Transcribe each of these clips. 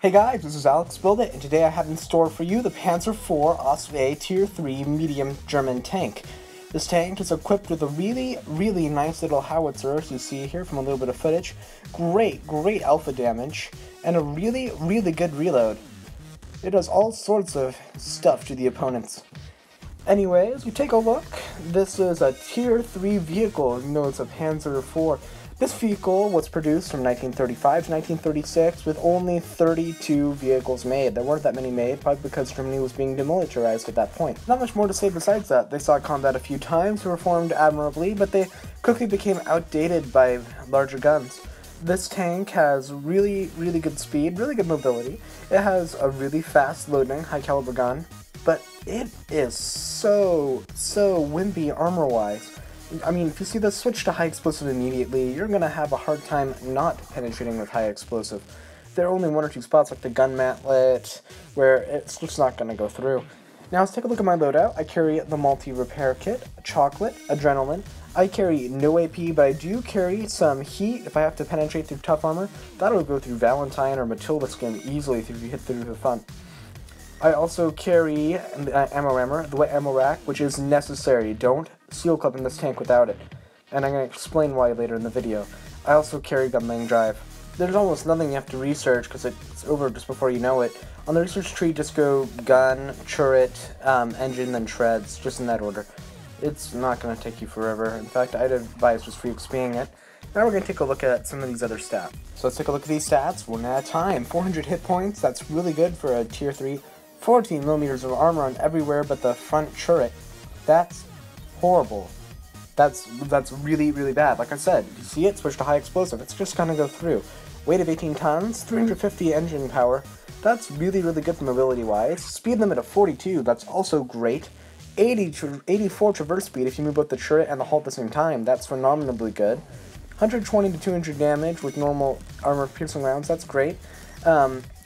Hey guys, this is Alexbuildit, and today I have in store for you the Panzer IV Osway Tier 3 medium German tank. This tank is equipped with a really nice little howitzer, as you see here from a little bit of footage. Great alpha damage, and a really good reload. It does all sorts of stuff to the opponents. Anyway, as we take a look, this is a Tier 3 vehicle. You know, it's a Panzer IV. This vehicle was produced from 1935 to 1936 with only 32 vehicles made. There weren't that many made, probably because Germany was being demilitarized at that point. Not much more to say besides that. They saw combat a few times, performed admirably, but they quickly became outdated by larger guns. This tank has really good speed, really good mobility. It has a really fast loading, high caliber gun, but it is so wimpy armor-wise. I mean, if you see the switch to high explosive immediately, you're going to have a hard time not penetrating with high explosive. There are only one or two spots, like the gun mantlet, where it's just not going to go through. Now let's take a look at my loadout. I carry the multi-repair kit, chocolate, adrenaline. I carry no AP, but I do carry some heat if I have to penetrate through tough armor. That'll go through Valentine or Matilda skin easily if you hit through the front. I also carry ammo rammer, the wet ammo rack, which is necessary. Don't seal clip in this tank without it, and I'm going to explain why later in the video. I also carry gunlaying drive. There's almost nothing you have to research because it's over just before you know it. On the research tree, just go gun, turret, engine, then treads, just in that order. It's not going to take you forever. In fact, I'd advise just re-XPing it. Now we're going to take a look at some of these other stats. So let's take a look at these stats one at a time. 400 hit points, that's really good for a tier 3. 14 millimeters of armor on everywhere but the front turret. That's horrible. That's really bad. Like I said, you see it, switch to high explosive, it's just gonna go through. Weight of 18 tons, 350 engine power. That's really good for mobility wise. Speed limit of 42, that's also great. 84 traverse speed if you move both the turret and the hull at the same time. That's phenomenally good. 120 to 200 damage with normal armor piercing rounds, that's great.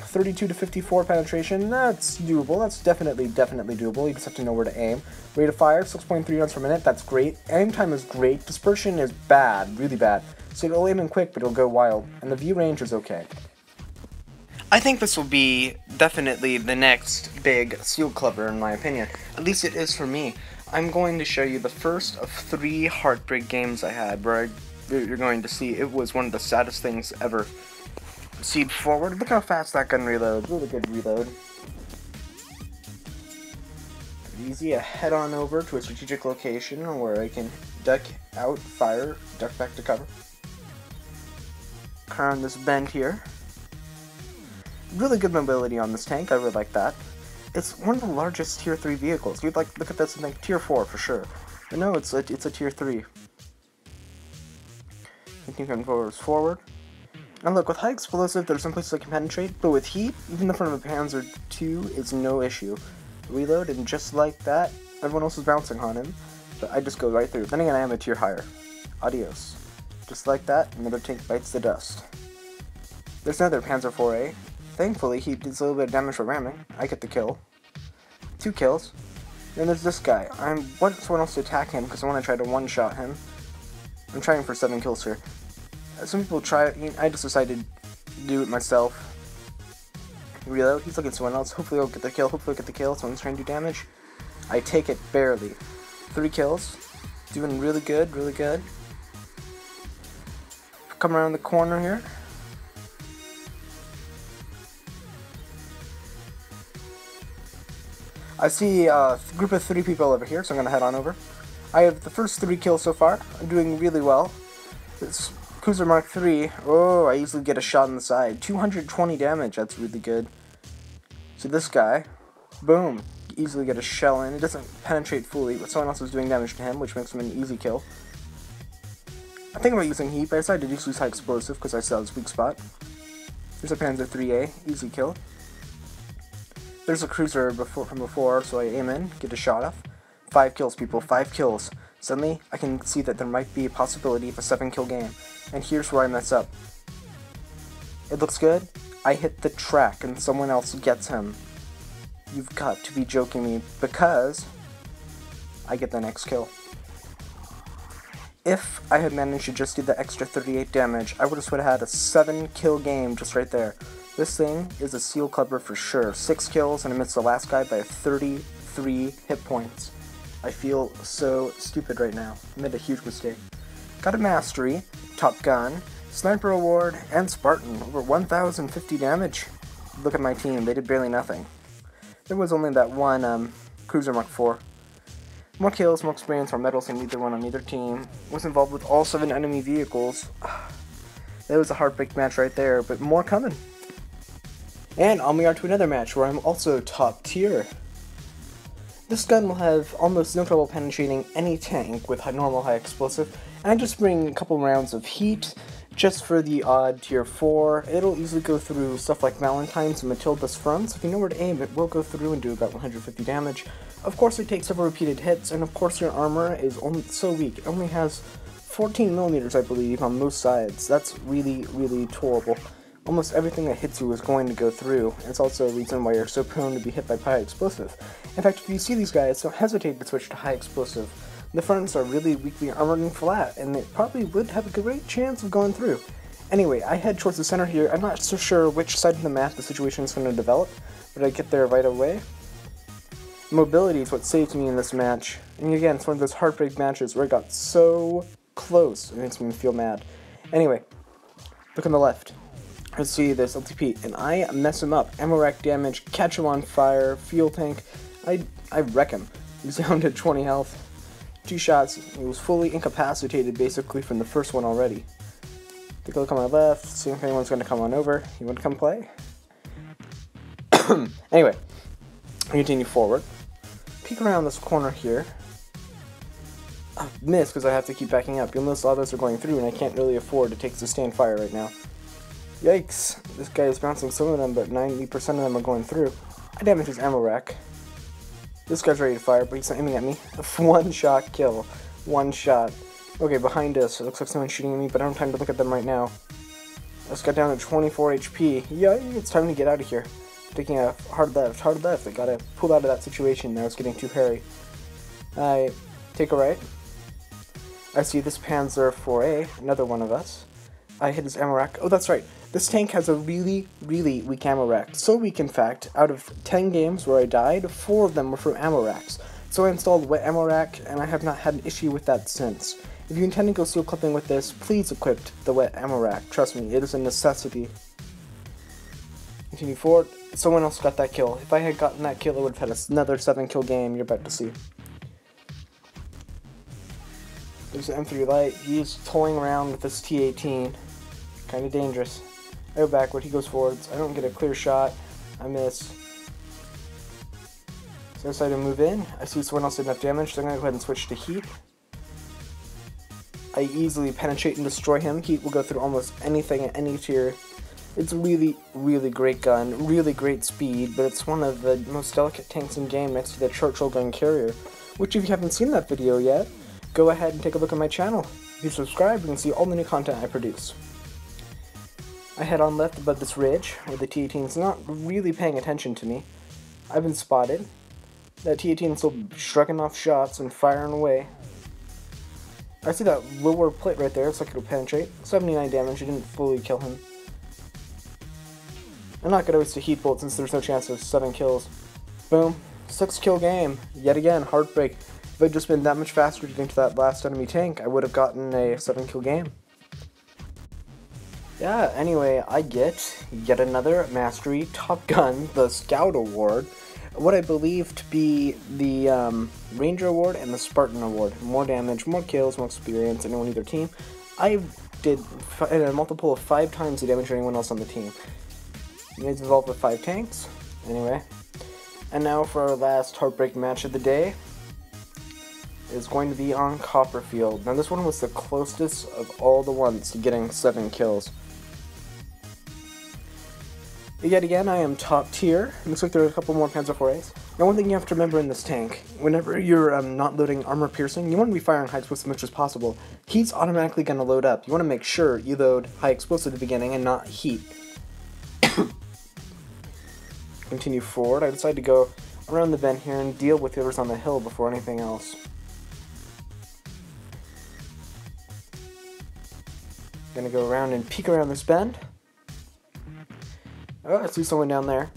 32 to 54 penetration, that's doable. That's definitely doable. You just have to know where to aim. Rate of fire, 6.3 rounds per minute, that's great. Aim time is great. Dispersion is bad, really bad. So it'll aim in quick, but it'll go wild. And the view range is okay. I think this will be definitely the next big seal clubber in my opinion. At least it is for me. I'm going to show you the first of 3 heartbreak games I had where you're going to see it was one of the saddest things ever. Proceed forward. Look how fast that gun reloads. Really good reload. Easy. I head on over to a strategic location where I can duck out, fire, duck back to cover. Car on this bend here. Really good mobility on this tank. I really like that. It's one of the largest tier 3 vehicles. You'd like look at this and think tier 4 for sure. But no, it's a tier 3. Continue forward. And look, with high explosive, there's some places I can penetrate, but with heat, even the front of a Panzer II is no issue. Reload, and just like that, everyone else is bouncing on him, but I just go right through. Then again, I am a tier higher. Adios. Just like that, another tank bites the dust. There's another Panzer IVA. Thankfully, he does a little bit of damage for ramming. I get the kill. 2 kills. Then there's this guy. I want someone else to attack him, because I want to try to one-shot him. I'm trying for 7 kills here. Some people try it, I just decided to do it myself. Reload, he's looking at someone else, hopefully I'll get the kill, someone's trying to do damage. I take it barely. 3 kills, doing really good. Come around the corner here. I see a group of 3 people over here, so I'm gonna head on over. I have the first 3 kills so far, I'm doing really well. It's Cruiser Mark III, oh, I easily get a shot on the side. 220 damage, that's really good. So this guy, boom, easily get a shell in. It doesn't penetrate fully, but someone else is doing damage to him, which makes him an easy kill. I think about using heat, but I decided to just use high explosive because I saw his weak spot. There's a Panzer IIIA, easy kill. There's a cruiser from before, so I aim in, get a shot off. 5 kills, people, 5 kills. Suddenly, I can see that there might be a possibility of a 7-kill game. And here's where I mess up. It looks good. I hit the track and someone else gets him. You've got to be joking me, because I get the next kill. If I had managed to just do the extra 38 damage, I would have had a 7-kill game just right there. This thing is a seal clubber for sure. 6 kills and I missed the last guy by 33 hit points. I feel so stupid right now. I made a huge mistake. Got a mastery, top gun, sniper award, and Spartan. Over 1,050 damage. Look at my team, they did barely nothing. There was only that one Cruiser Mark IV. More kills, more experience, more medals than either one on either team. Was involved with all 7 enemy vehicles. That was a heartbreak match right there, but more coming. And on we are to another match where I'm also top tier. This gun will have almost no trouble penetrating any tank with normal high explosive, and I just bring a couple rounds of heat just for the odd tier 4. It'll easily go through stuff like Valentine's and Matilda's front, so if you know where to aim, it will go through and do about 150 damage. Of course, it takes several repeated hits, and of course your armor is only so weak. It only has 14mm, I believe, on most sides. That's really, really tolerable. Almost everything that hits you is going to go through. It's also a reason why you're so prone to be hit by high explosive. In fact, if you see these guys, don't hesitate to switch to high explosive. The fronts are really weakly armored and flat, and it probably would have a great chance of going through. Anyway, I head towards the center here. I'm not so sure which side of the map the situation is going to develop, but I get there right away. Mobility is what saved me in this match. And again, it's one of those heartbreak matches where I got so close. It makes me feel mad. Anyway, look on the left. Let's see this LTP, and I mess him up. Ammo rack damage, catch him on fire, fuel tank. I wreck him. He's down to 20 health. 2 shots. He was fully incapacitated basically from the first one already. Take a look on my left, see if anyone's going to come on over. You want to come play? Anyway, I continue forward. Peek around this corner here. Miss because I have to keep backing up. You'll notice a lot of those are going through and I can't really afford to take sustained fire right now. Yikes, this guy is bouncing some of them, but 90% of them are going through. I damage his ammo rack. This guy's ready to fire, but he's not aiming at me. One shot kill. One shot. Okay, behind us, it looks like someone's shooting at me, but I don't have time to look at them right now. I just got down to 24 HP. Yeah, it's time to get out of here. Taking a hard left. I gotta pull out of that situation now, it's getting too hairy. I take a right. I see this Panzer 4A, another one of us. I hit his ammo rack. Oh, that's right. This tank has a really, really weak ammo rack. So weak, in fact, out of 10 games where I died, 4 of them were from ammo racks. So I installed wet ammo rack, and I have not had an issue with that since. If you intend to go seal clipping with this, please equip the wet ammo rack. Trust me, it is a necessity. Continue forward. Someone else got that kill. If I had gotten that kill, I would have had another 7-kill game you're about to see. There's an M3 light. He's toying around with this T-18. Kind of dangerous. I go backward, he goes forwards. I don't get a clear shot. I miss. So I decide to move in. I see someone else did enough damage, so I'm going to go ahead and switch to heat. I easily penetrate and destroy him. Heat will go through almost anything at any tier. It's a really, really great gun, really great speed, but it's one of the most delicate tanks in game next to the Churchill gun carrier, which if you haven't seen that video yet, go ahead and take a look at my channel. If you subscribe, you can see all the new content I produce. I head on left above this ridge, where the T-18 is not really paying attention to me. I've been spotted. That T-18 is still shrugging off shots and firing away. I see that lower plate right there, looks like it'll penetrate. 79 damage, it didn't fully kill him. I'm not going to waste a heat bolt since there's no chance of 7 kills. Boom. 6-kill game. Yet again, heartbreak. If I'd just been that much faster getting to that last enemy tank, I would have gotten a 7-kill game. Yeah, anyway, I get yet another Mastery Top Gun, the Scout Award, what I believe to be the Ranger Award and the Spartan Award. More damage, more kills, more experience, anyone on either team. I did a multiple of 5 times the damage of anyone else on the team. It's involved with 5 tanks. Anyway, and now for our last heartbreak match of the day. It's going to be on Copperfield. Now this one was the closest of all the ones to getting 7 kills. Yet again, I am top tier. It looks like there are a couple more Panzer 4As. Now one thing you have to remember in this tank, whenever you're not loading armor piercing, you want to be firing high explosive as much as possible. Heat's automatically going to load up. You want to make sure you load high explosive at the beginning and not heat. Continue forward. I decide to go around the bend here and deal with whoever's on the hill before anything else. Gonna go around and peek around this bend. Oh, I see someone down there.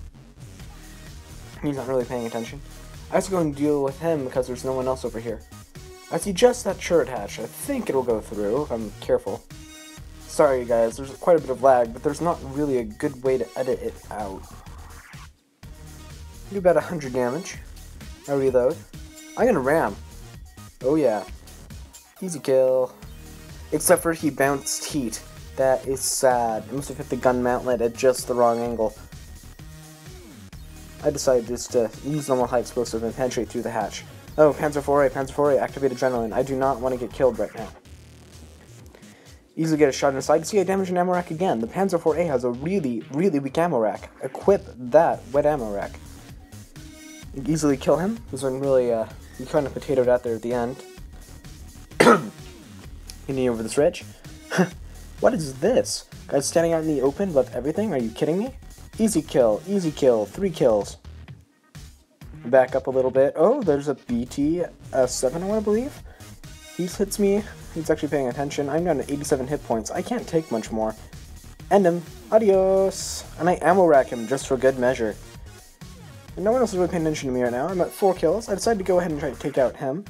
He's not really paying attention. I have to go and deal with him because there's no one else over here. I see just that turret hatch. I think it'll go through if I'm careful. Sorry guys, there's quite a bit of lag, but there's not really a good way to edit it out. Do about 100 damage. I reload. I'm gonna ram. Oh yeah. Easy kill. Except for he bounced heat. That is sad. I must have hit the gun mountlet at just the wrong angle. I decided just to use normal high explosive and penetrate through the hatch. Oh, Panzer 4A, activate adrenaline. I do not want to get killed right now. Easily get a shot in the side. See, I damage an ammo rack again. The Panzer 4A has a really, really weak ammo rack. Equip that wet ammo rack. You easily kill him. This one really, you kind of potatoed out there at the end. Hitting over this ridge. What is this? Guys standing out in the open, left everything? Are you kidding me? Easy kill, 3 kills. Back up a little bit. Oh, there's a BT 7, I want to believe. He hits me. He's actually paying attention. I'm down to 87 hit points. I can't take much more. End him. Adios. And I ammo rack him just for good measure. And no one else is really paying attention to me right now. I'm at 4 kills. I decided to go ahead and try to take out him.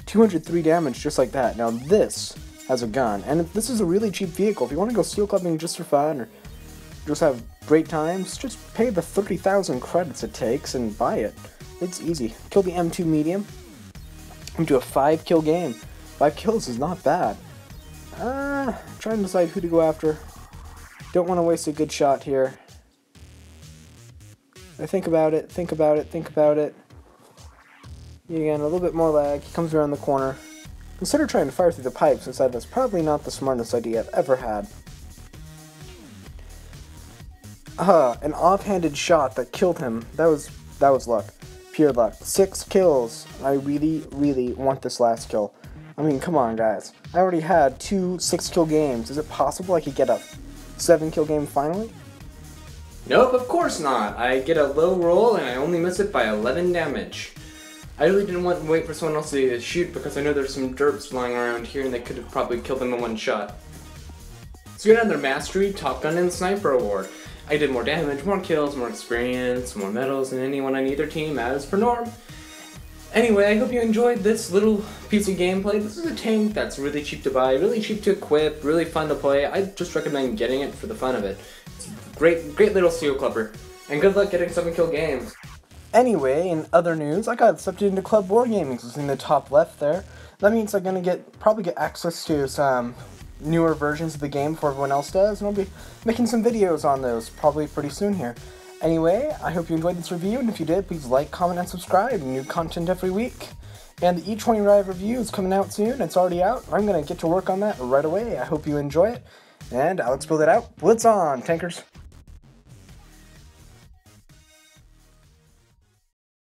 203 damage just like that. Now this has a gun. And this is a really cheap vehicle. If you want to go steel clubbing just for fun or just have great times, just pay the 30,000 credits it takes and buy it. It's easy. Kill the M2 medium. I'm do a 5 kill game. 5 kills is not bad. Trying to decide who to go after. Don't want to waste a good shot here. I think about it. Again, a little bit more lag. He comes around the corner. Consider trying to fire through the pipes inside. That's probably not the smartest idea I've ever had. An offhanded shot that killed him. That was luck. Pure luck. 6 kills. I really, really want this last kill. I mean, come on, guys. I already had 2 6-kill games. Is it possible I could get a 7-kill game finally? Nope, of course not. I get a low roll and I only miss it by 11 damage. I really didn't want to wait for someone else to shoot because I know there's some derps flying around here and they could have probably killed them in one shot. So we got another Mastery, Top Gun, and Sniper Award. I did more damage, more kills, more experience, more medals than anyone on either team, as per norm. Anyway, I hope you enjoyed this little piece of gameplay. This is a tank that's really cheap to buy, really cheap to equip, really fun to play. I just recommend getting it for the fun of it. It's a great little steel clubber. And good luck getting 7-kill games. Anyway, in other news, I got accepted into Club Wargaming, it's in the top left there. That means I'm gonna probably get access to some newer versions of the game before everyone else does, and I'll be making some videos on those probably pretty soon here. Anyway, I hope you enjoyed this review, and if you did, please like, comment, and subscribe. New content every week. And the E20 Rive review is coming out soon. It's already out. I'm going to get to work on that right away. I hope you enjoy it. And Alexbuildit out. Blitz on, tankers.